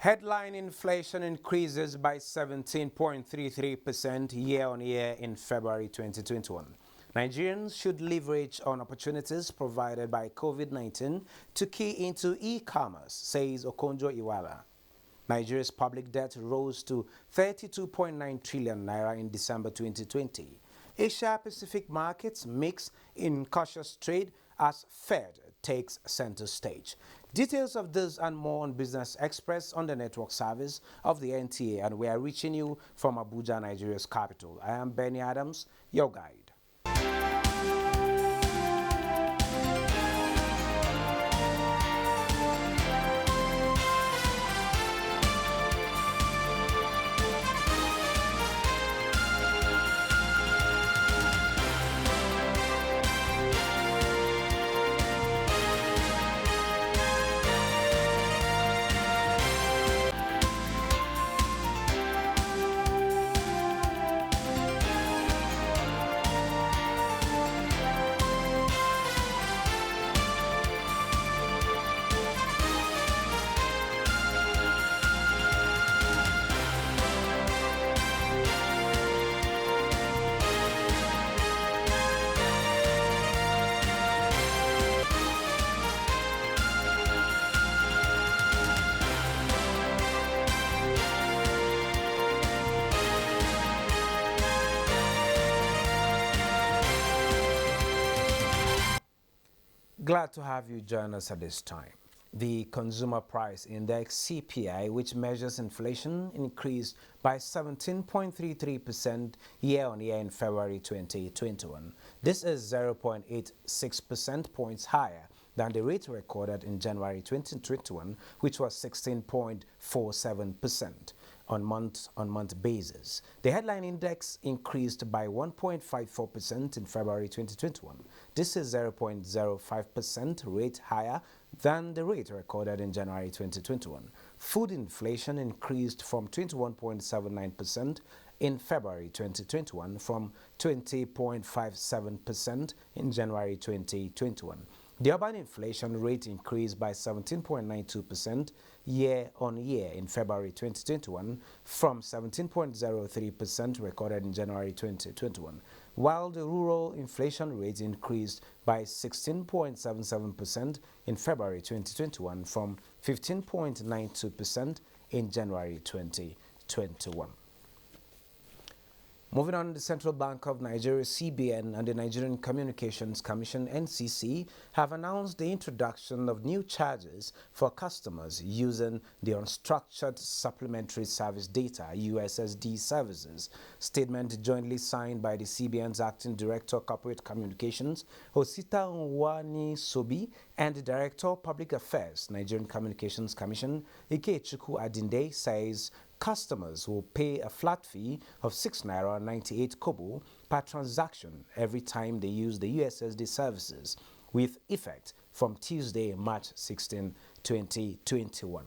Headline inflation increases by 17.33% year-on-year in February 2021. Nigerians should leverage on opportunities provided by COVID-19 to key into e-commerce, says Okonjo-Iweala. Nigeria's public debt rose to 32.9 trillion naira in December 2020. Asia-Pacific markets mix in cautious trade as Fed takes center stage. Details of this and more on Business Express on the network service of the NTA, and we are reaching you from Abuja, Nigeria's capital. I am Benny Adams, your guide. Glad to have you join us at this time. The Consumer Price Index, CPI, which measures inflation, increased by 17.33% year-on-year in February 2021. This is 0.86 percentage points higher than the rate recorded in January 2021, which was 16.47% on month-on-month basis. The headline index increased by 1.54% in February 2021. This is 0.05% rate higher than the rate recorded in January 2021. Food inflation increased from 21.79% in February 2021 from 20.57% in January 2021. The urban inflation rate increased by 17.92% year-on-year in February 2021 from 17.03% recorded in January 2021, while the rural inflation rate increased by 16.77% in February 2021 from 15.92% in January 2021. Moving on, the Central Bank of Nigeria, CBN, and the Nigerian Communications Commission, NCC, have announced the introduction of new charges for customers using the Unstructured Supplementary Service Data, USSD services. Statement jointly signed by the CBN's Acting Director of Corporate Communications, Osita Nwani-Sobi, and the Director of Public Affairs, Nigerian Communications Commission, Ikechukwu Adinde, says customers will pay a flat fee of 6 naira 98 kobo per transaction every time they use the USSD services, with effect from Tuesday, March 16, 2021.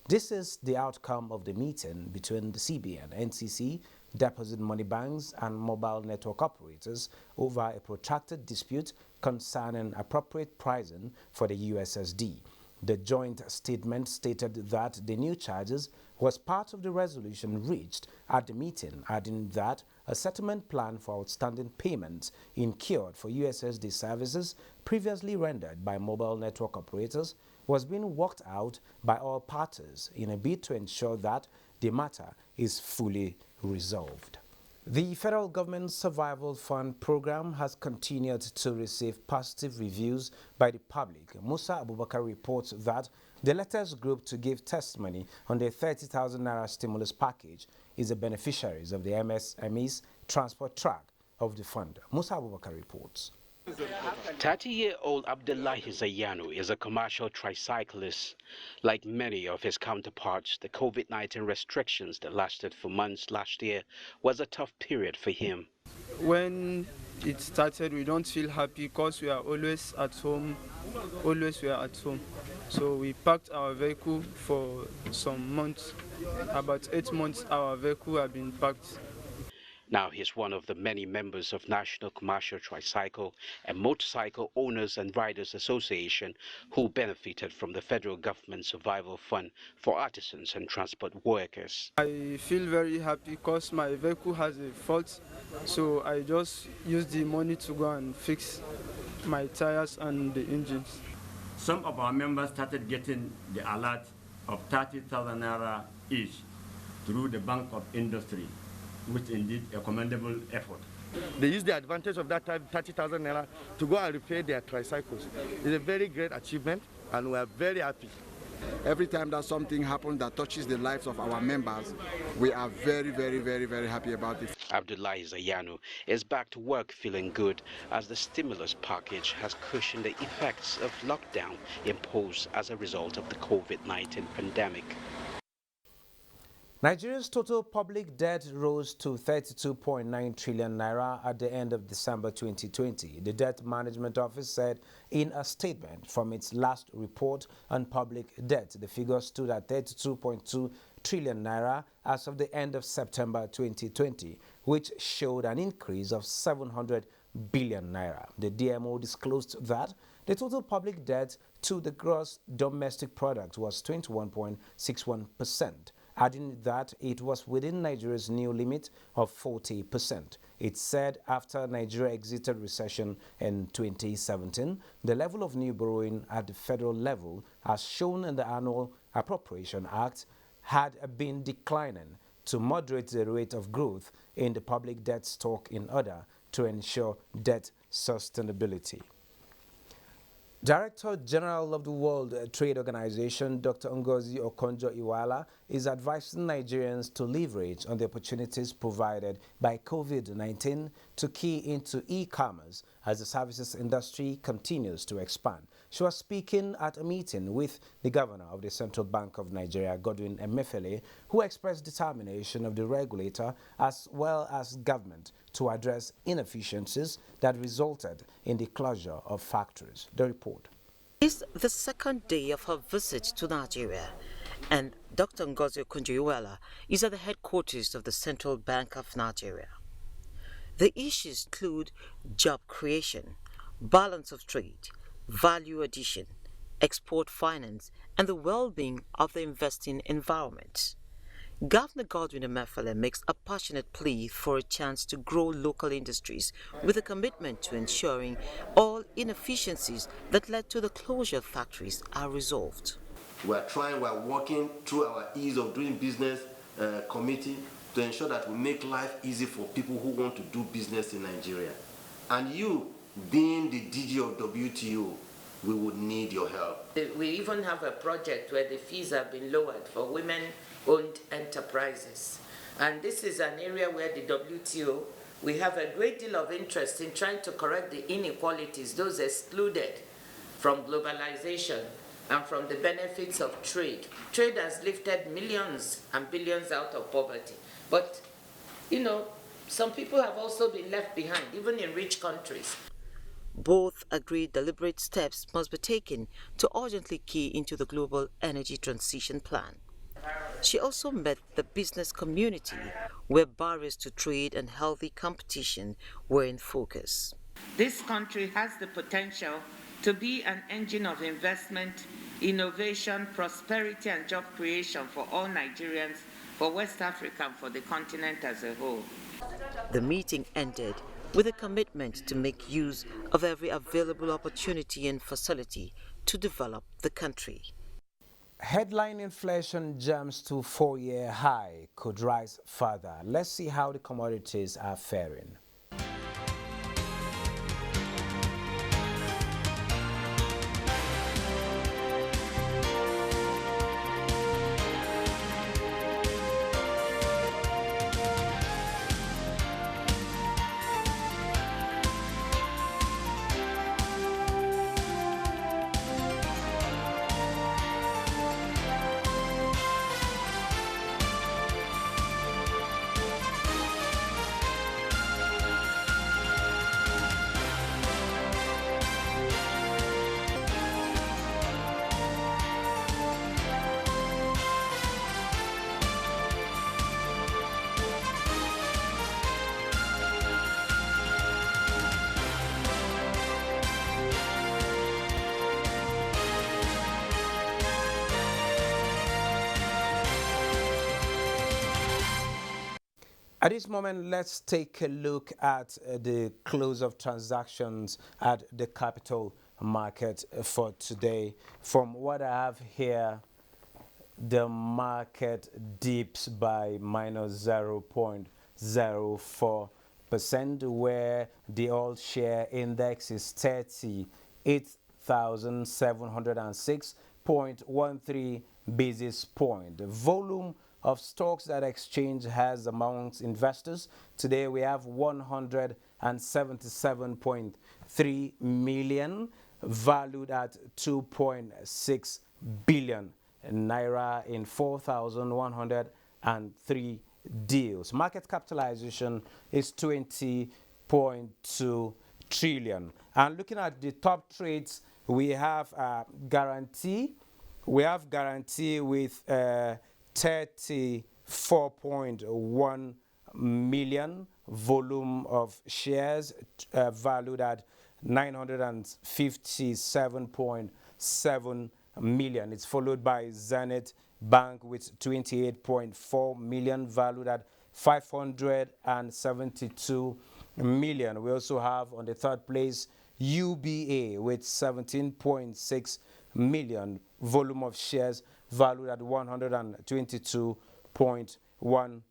This is the outcome of the meeting between the CBN, NCC, deposit money banks, and mobile network operators over a protracted dispute concerning appropriate pricing for the USSD. The joint statement stated that the new charges was part of the resolution reached at the meeting, adding that a settlement plan for outstanding payments incurred for USSD services previously rendered by mobile network operators was being worked out by all parties in a bid to ensure that the matter is fully resolved. The federal government's Survival Fund program has continued to receive positive reviews by the public. Musa Abubakar reports that the latest group to give testimony on the 30,000 naira stimulus package is the beneficiaries of the MSME's transport track of the fund. Musa Abubakar reports. 30-year-old Abdullahi Zayanu is a commercial tricyclist. Like many of his counterparts, the COVID-19 restrictions that lasted for months last year was a tough period for him. When it started, we don't feel happy because we are always at home, So we parked our vehicle for some months. About 8 months, our vehicle had been parked. Now he's one of the many members of National Commercial Tricycle and Motorcycle Owners and Riders Association who benefited from the federal government survival fund for artisans and transport workers. I feel very happy because my vehicle has a fault, so I just use the money to go and fix my tires and the engines. Some of our members started getting the alert of 30,000 naira each through the Bank of Industry, which indeed a commendable effort. They use the advantage of that 30,000 naira to go and repair their tricycles. It's a very great achievement and we are very happy. Every time that something happens that touches the lives of our members, we are very, very, very, very happy about it. Abdullahi Zayanu is back to work feeling good as the stimulus package has cushioned the effects of lockdown imposed as a result of the COVID-19 pandemic. Nigeria's total public debt rose to 32.9 trillion naira at the end of December 2020. The Debt Management Office said in a statement from its last report on public debt, the figure stood at 32.2 trillion naira as of the end of September 2020, which showed an increase of 700 billion naira. The DMO disclosed that the total public debt to the gross domestic product was 21.61%. adding that it was within Nigeria's new limit of 40%. It said after Nigeria exited recession in 2017, the level of new borrowing at the federal level, as shown in the Annual Appropriation Act, had been declining to moderate the rate of growth in the public debt stock in order to ensure debt sustainability. Director General of the World Trade Organization, Dr. Ngozi Okonjo-Iweala, is advising Nigerians to leverage on the opportunities provided by COVID-19 to key into e-commerce as the services industry continues to expand. She was speaking at a meeting with the Governor of the Central Bank of Nigeria, Godwin Emefiele, who expressed determination of the regulator as well as government to address inefficiencies that resulted in the closure of factories. The report. It's the second day of her visit to Nigeria, and Dr. Ngozi Okonjo-Iweala is at the headquarters of the Central Bank of Nigeria. The issues include job creation, balance of trade, value addition, export finance, and the well-being of the investing environment. Governor Godwin Emefiele makes a passionate plea for a chance to grow local industries with a commitment to ensuring all inefficiencies that led to the closure of factories are resolved. We're working through our ease of doing business committee to ensure that we make life easy for people who want to do business in Nigeria. And you, being the DG of WTO, we would need your help. We even have a project where the fees have been lowered for women-owned enterprises. And this is an area where the WTO, we have a great deal of interest in trying to correct the inequalities, those excluded from globalization and from the benefits of trade. Trade has lifted millions and billions out of poverty. But, you know, some people have also been left behind, even in rich countries. Both agreed deliberate steps must be taken to urgently key into the global energy transition plan. She also met the business community, where barriers to trade and healthy competition were in focus. This country has the potential to be an engine of investment, innovation, prosperity, and job creation for all Nigerians, for West Africa, and for the continent as a whole. The meeting ended with a commitment to make use of every available opportunity and facility to develop the country. Headline inflation jumps to 4-year high, could rise further. Let's see how the commodities are faring. At this moment, let's take a look at the close of transactions at the capital market for today. From what I have here, the market dips by minus 0.04%, where the all share index is 38,706.13 basis point. The volume of stocks that exchange has amongst investors today, we have 177.3 million, valued at 2.6 billion naira in 4,103 deals. Market capitalization is 20.2 trillion. And looking at the top trades, we have Guarantee. We have Guarantee with 34.1 million volume of shares, valued at 957.7 million. It's followed by Zenith Bank with 28.4 million, valued at 572 million. We also have on the third place UBA with 17.6 million volume of shares, valued at 122.1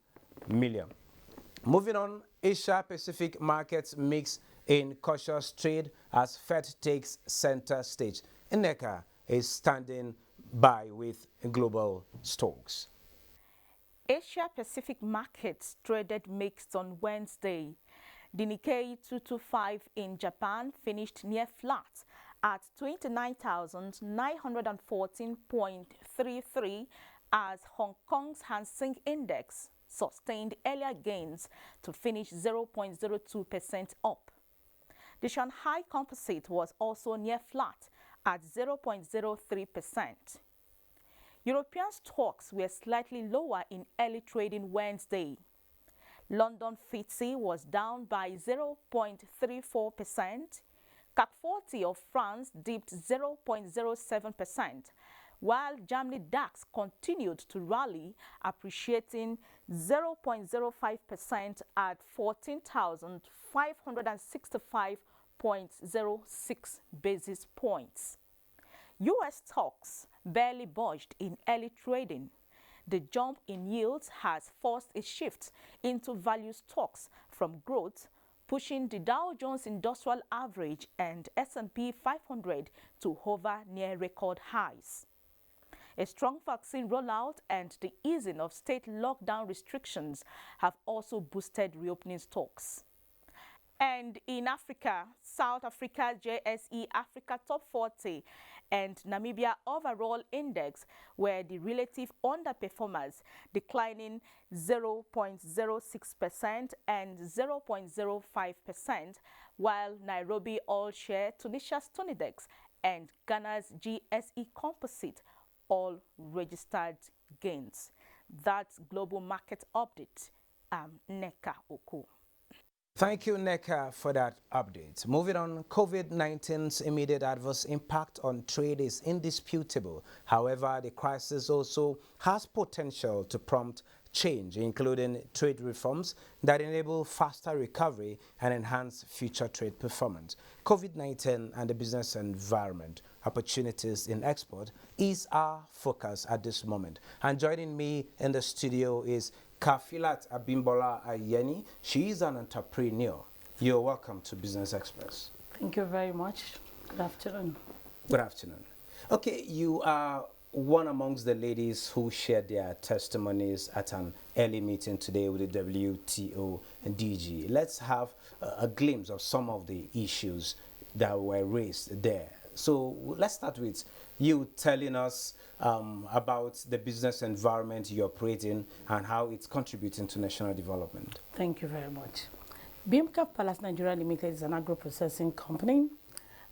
million. Moving on, Asia Pacific markets mix in cautious trade as Fed takes center stage. NECA is standing by with global stocks. Asia Pacific markets traded mixed on Wednesday. The Nikkei 225 in Japan finished near flat at 29,914.33 as Hong Kong's Hang Seng Index sustained earlier gains to finish 0.02% up. The Shanghai Composite was also near flat at 0.03%. European stocks were slightly lower in early trading Wednesday. London FTSE was down by 0.34%. CAC 40 of France dipped 0.07%, while Germany DAX continued to rally, appreciating 0.05% at 14,565.06 basis points. U.S. stocks barely budged in early trading. The jump in yields has forced a shift into value stocks from growth, pushing the Dow Jones Industrial Average and S&P 500 to hover near record highs. A strong vaccine rollout and the easing of state lockdown restrictions have also boosted reopening stocks. And in Africa, South Africa JSE Africa Top 40 and Namibia Overall Index were the relative underperformers, declining 0.06% and 0.05%, while Nairobi All Share, Tunisia's Tunidex, and Ghana's GSE Composite all registered gains. That's Global Market Update. I'm Neka Oku. Thank you, Neka, for that update. Moving on, COVID-19's immediate adverse impact on trade is indisputable. However, the crisis also has potential to prompt change, including trade reforms that enable faster recovery and enhance future trade performance. COVID-19 and the business environment, opportunities in export is our focus at this moment. And joining me in the studio is Kafilat Abimbola Ayeni. She is an entrepreneur. You're welcome to Business Express. Thank you very much. Good afternoon. Good afternoon. Okay, you are one amongst the ladies who shared their testimonies at an early meeting today with the WTO and DG. Let's have a glimpse of some of the issues that were raised there. So let's start with you telling us about the business environment you operate in and how it's contributing to national development. Thank you very much. BMCAP Palace Nigeria Limited is an agro-processing company,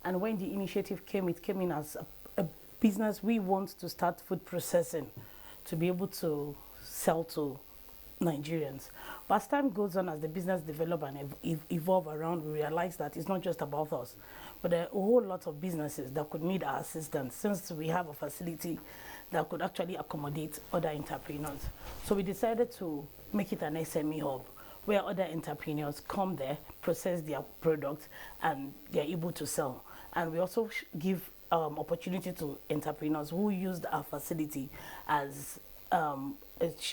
and when the initiative came, it came in as a business. We want to start food processing to be able to sell to Nigerians. But as time goes on, as the business develop and evolve around, we realize that it's not just about us, but there are a whole lot of businesses that could need our assistance, since we have a facility that could actually accommodate other entrepreneurs. So we decided to make it an SME hub where other entrepreneurs come there, process their products, and they're able to sell. And we also give opportunity to entrepreneurs who used our facility as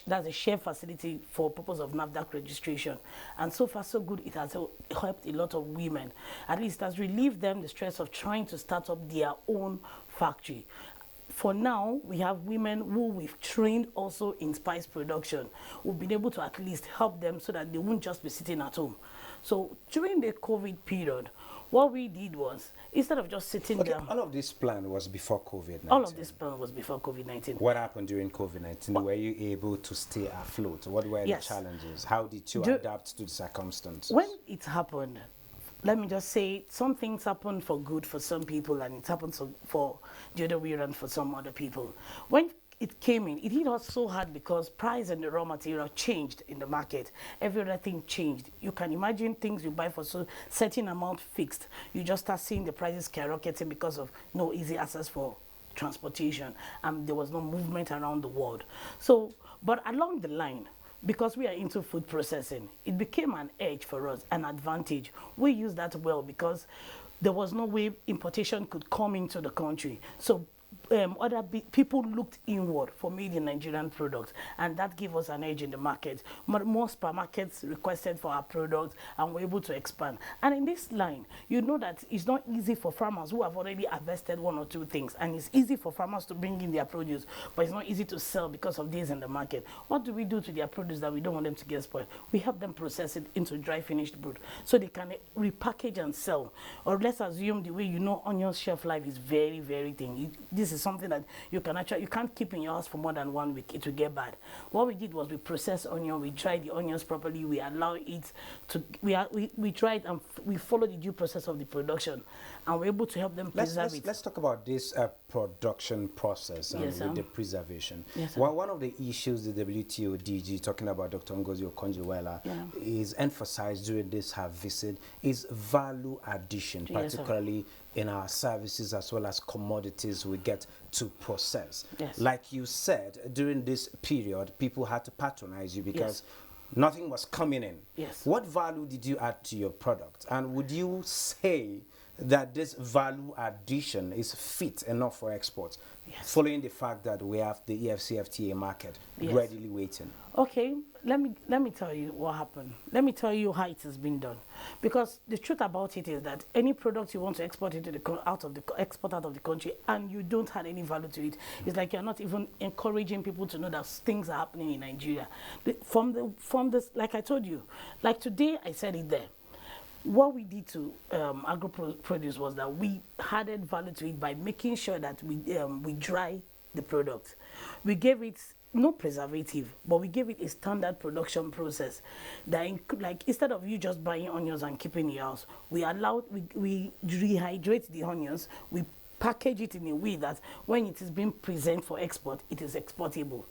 that's a shared facility for purpose of NAFDAC registration. And so far so good, it has helped a lot of women. At least it has relieved them the stress of trying to start up their own factory. For now, we have women who we've trained also in spice production. We've been able to at least help them so that they won't just be sitting at home. So during the COVID period, what we did was, instead of just sitting down... All of this plan was before COVID-19. All of this plan was before COVID-19. What happened during COVID-19? Were you able to stay afloat? What were the challenges? How did you adapt to the circumstances? When it happened, let me just say, some things happen for good for some people, and it happens for the other way around for some other people. When it came in, it hit us so hard because price and the raw material changed in the market. Every other thing changed. You can imagine things you buy for so certain amount fixed. You just start seeing the prices skyrocketing because of no easy access for transportation, and there was no movement around the world. So, but along the line, because we are into food processing, it became an edge for us, an advantage. We used that well because there was no way importation could come into the country. So other people looked inward for made in Nigerian products, and that gave us an edge in the market. More supermarkets requested for our products, and we're able to expand. And in this line, you know that it's not easy for farmers who have already harvested one or two things, and it's easy for farmers to bring in their produce, but it's not easy to sell because of this in the market. What do we do to their produce that we don't want them to get spoiled? We help them process it into dry finished good, so they can repackage and sell. Or let's assume the way you know onion shelf life is very, very thin. This is something that you can't keep in your house for more than 1 week. It will get bad. What we did was we processed onion, we dried the onions properly, we allow it to, we tried and we followed the due process of the production, and we're able to help them preserve it. Let's talk about this production process and with the preservation. Yes, well, one of the issues the WTO DG, talking about Dr. Ngozi Okonjo-Iweala, is emphasized during this her visit is value addition, particularly in our services as well as commodities we get to process. Yes. Like you said, during this period, people had to patronize you because nothing was coming in. Yes. What value did you add to your product? And would you say that this value addition is fit enough for exports, following the fact that we have the EFCFTA market readily waiting? Okay, let me tell you what happened. Let me tell you how it has been done. Because the truth about it is that any product you want to export into out of the country and you don't add any value to it, it's like you're not even encouraging people to know that things are happening in Nigeria. From this, like I told you, like today I said it there. What we did to agro-produce was that we added value to it by making sure that we dry the product. We gave it no preservative, but we gave it a standard production process that, like, instead of you just buying onions and keeping in your house, we rehydrate the onions, we package it in a way that when it is being presented for export, it is exportable.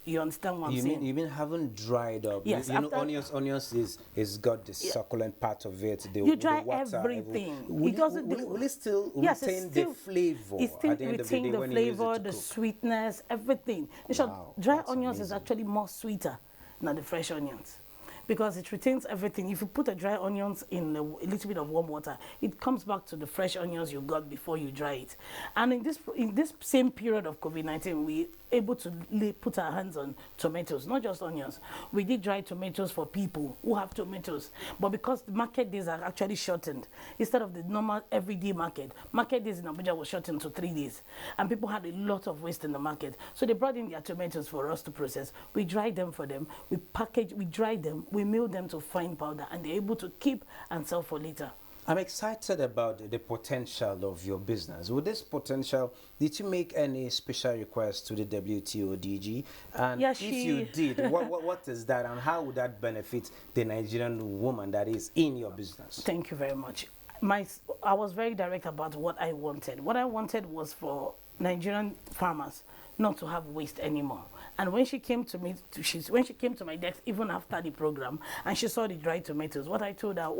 You understand what I'm saying? You mean haven't dried up? Yes. You know, onions is got the succulent part of it. You dry the water, everything. Will it still retain the flavor it still at the end of the day when you use it to cook? The sweetness, everything. Dry onions is actually more sweeter than the fresh onions, because it retains everything. If you put a dry onions in a little bit of warm water, it comes back to the fresh onions you got before you dry it. And in this same period of COVID-19, we able to put our hands on tomatoes, not just onions. We did dry tomatoes for people who have tomatoes, but because the market days are actually shortened, instead of the normal everyday market days in Abuja was shortened to 3 days, and people had a lot of waste in the market. So they brought in their tomatoes for us to process. We dried them for them, we packaged, we dried them, we milled them to fine powder, and they're able to keep and sell for later. I'm excited about the potential of your business. With this potential, did you make any special requests to the WTO DG? And if you did, what is that, and how would that benefit the Nigerian woman that is in your business? Thank you very much. I was very direct about what I wanted. What I wanted was for Nigerian farmers not to have waste anymore. And when she came to me, when she came to my desk, even after the program, and she saw the dried tomatoes, what I told her,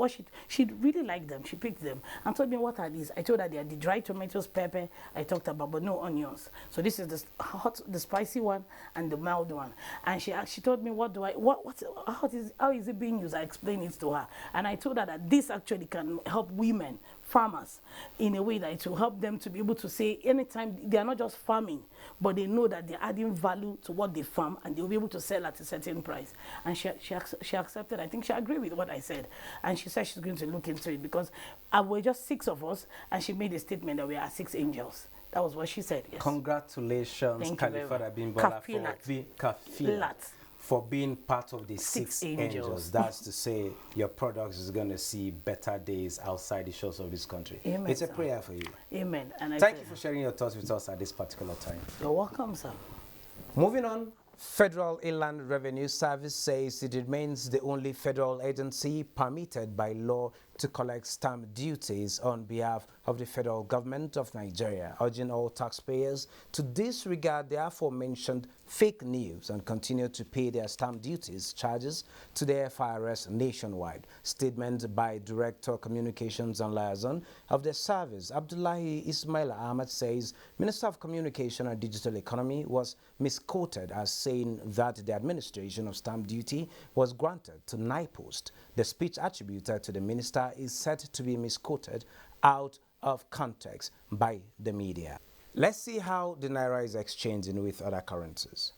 she really liked them. She picked them and told me, what are these? I told her they are the dried tomatoes, pepper I talked about, but no onions. So this is the spicy one and the mild one. And she told me, how is it being used? I explained it to her, and I told her that this actually can help women, farmers, in a way that it will help them to be able to say anytime they are not just farming, but they know that they're adding value to what they farm, and they'll be able to sell at a certain price. And she accepted. I think she agreed with what I said, and she said she's going to look into it, because we're just 6 of us, and she made a statement that we are 6 angels. That was what she said. Yes. Congratulations, Khalifat Abimbola, for being part of the 6 angels. That's to say your products is going to see better days outside the shores of this country. Amen, it's a sir. prayer for you. Amen. And Thank you for sharing your thoughts with us at this particular time. You're welcome, sir. Moving on, Federal Inland Revenue Service says it remains the only federal agency permitted by law to collect stamp duties on behalf of the federal government of Nigeria, urging all taxpayers to disregard the aforementioned fake news and continue to pay their stamp duties charges to the FIRS nationwide. Statement by Director Communications and Liaison of the service, Abdullahi Ismail Ahmed, says Minister of Communication and Digital Economy was misquoted as saying that the administration of stamp duty was granted to NIPOST. The speech attributed to the minister is said to be misquoted out of context by the media. Let's see how the Naira is exchanging with other currencies.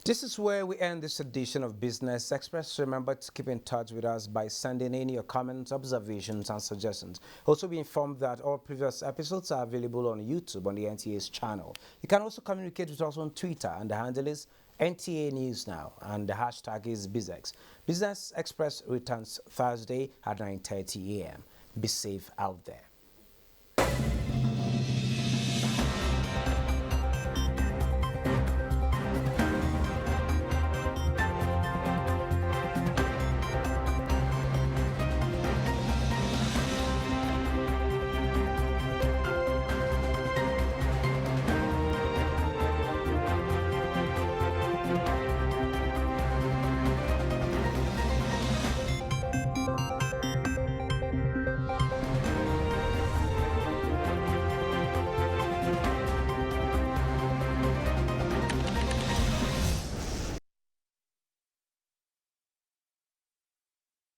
This is where we end this edition of Business Express. Remember to keep in touch with us by sending in your comments, observations, and suggestions. Also be informed that all previous episodes are available on YouTube on the NTA's channel. You can also communicate with us on Twitter, and the handle is NTA News Now, and the hashtag is BizX. Business Express returns Thursday at 9:30 a.m. Be safe out there.